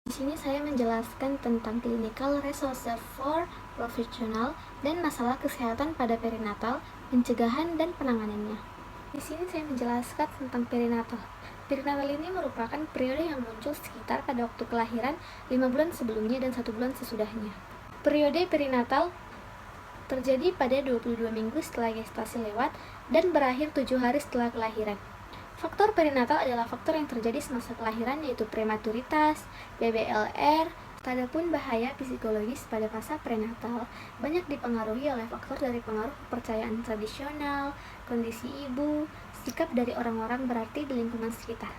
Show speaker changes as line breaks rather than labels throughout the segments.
Di sini saya menjelaskan tentang clinical resources for professional dan masalah kesehatan pada perinatal, pencegahan dan penanganannya. Di sini saya menjelaskan tentang perinatal. Perinatal ini merupakan periode yang muncul sekitar pada waktu kelahiran 5 bulan sebelumnya dan 1 bulan sesudahnya. Periode perinatal terjadi pada 22 minggu setelah gestasi lewat dan berakhir 7 hari setelah kelahiran. Faktor perinatal adalah faktor yang terjadi semasa kelahiran, yaitu prematuritas, BBLR. Adapun bahaya psikologis pada masa prenatal banyak dipengaruhi oleh faktor dari pengaruh kepercayaan tradisional, kondisi ibu, sikap dari orang-orang berarti di lingkungan sekitar.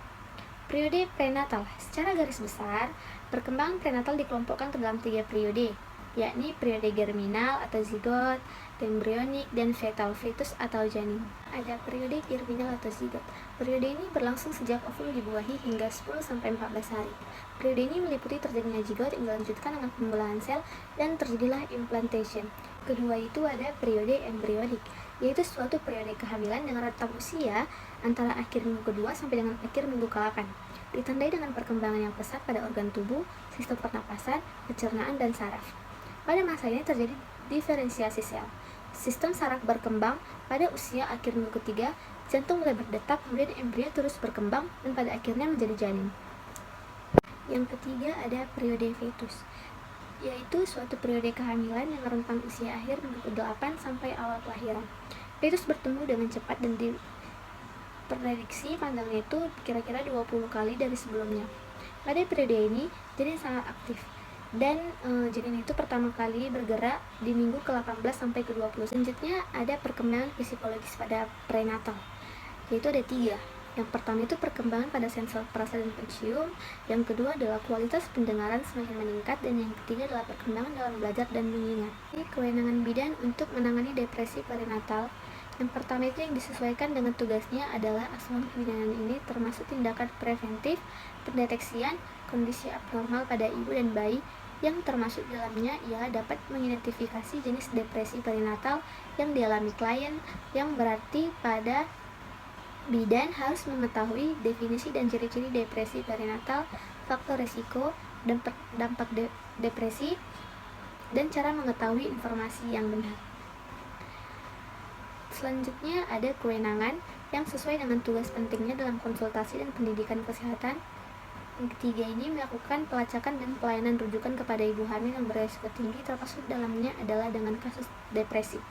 Periode prenatal secara garis besar, perkembangan prenatal dikelompokkan ke dalam 3 periode, yakni periode germinal atau zigot, embrionik, dan fetal fetus atau janin. Ada periode germinal atau zigot. Periode ini berlangsung sejak ovum dibuahi hingga 10-14 hari. Periode ini meliputi terjadinya zigot yang dilanjutkan dengan pembelahan sel dan terjadilah implantation. Kedua itu ada periode embrionik, yaitu suatu periode kehamilan dengan rentang usia antara akhir minggu kedua sampai dengan akhir minggu ke-8. Ditandai dengan perkembangan yang pesat pada organ tubuh, sistem pernapasan, pencernaan, dan saraf. Pada masa ini terjadi diferensiasi sel. Sistem saraf berkembang pada usia akhir minggu ketiga, jantung mulai berdetak, kemudian embrio terus berkembang dan pada akhirnya menjadi janin. Yang ketiga ada periode fetus, yaitu suatu periode kehamilan yang rentang usia akhir minggu ke-8 sampai awal kelahiran. Fetus bertumbuh dengan cepat dan diprediksi panjangnya itu kira-kira 20 kali dari sebelumnya. Pada periode ini, janin sangat aktif. Dan janin itu pertama kali bergerak di minggu ke-18 sampai ke-20. Selanjutnya ada perkembangan psikologis pada prenatal, yaitu ada 3. Yang pertama itu perkembangan pada sensor perasa dan pencium, yang kedua adalah kualitas pendengaran semakin meningkat, dan yang ketiga adalah perkembangan dalam belajar dan mengingat. Ini kewenangan bidan untuk menangani depresi perinatal. Yang pertama itu yang disesuaikan dengan tugasnya adalah asuhan kebidanan ini termasuk tindakan preventif, pendeteksian kondisi abnormal pada ibu dan bayi, yang termasuk dalamnya ialah dapat mengidentifikasi jenis depresi perinatal yang dialami klien, yang berarti pada bidan harus mengetahui definisi dan ciri-ciri depresi perinatal, faktor resiko, dan dampak depresi, dan cara mengetahui informasi yang benar. Selanjutnya ada kewenangan yang sesuai dengan tugas pentingnya dalam konsultasi dan pendidikan kesehatan. Yang ketiga ini melakukan pelacakan dan pelayanan rujukan kepada ibu hamil yang beresiko tinggi, termasuk dalamnya adalah dengan kasus depresi.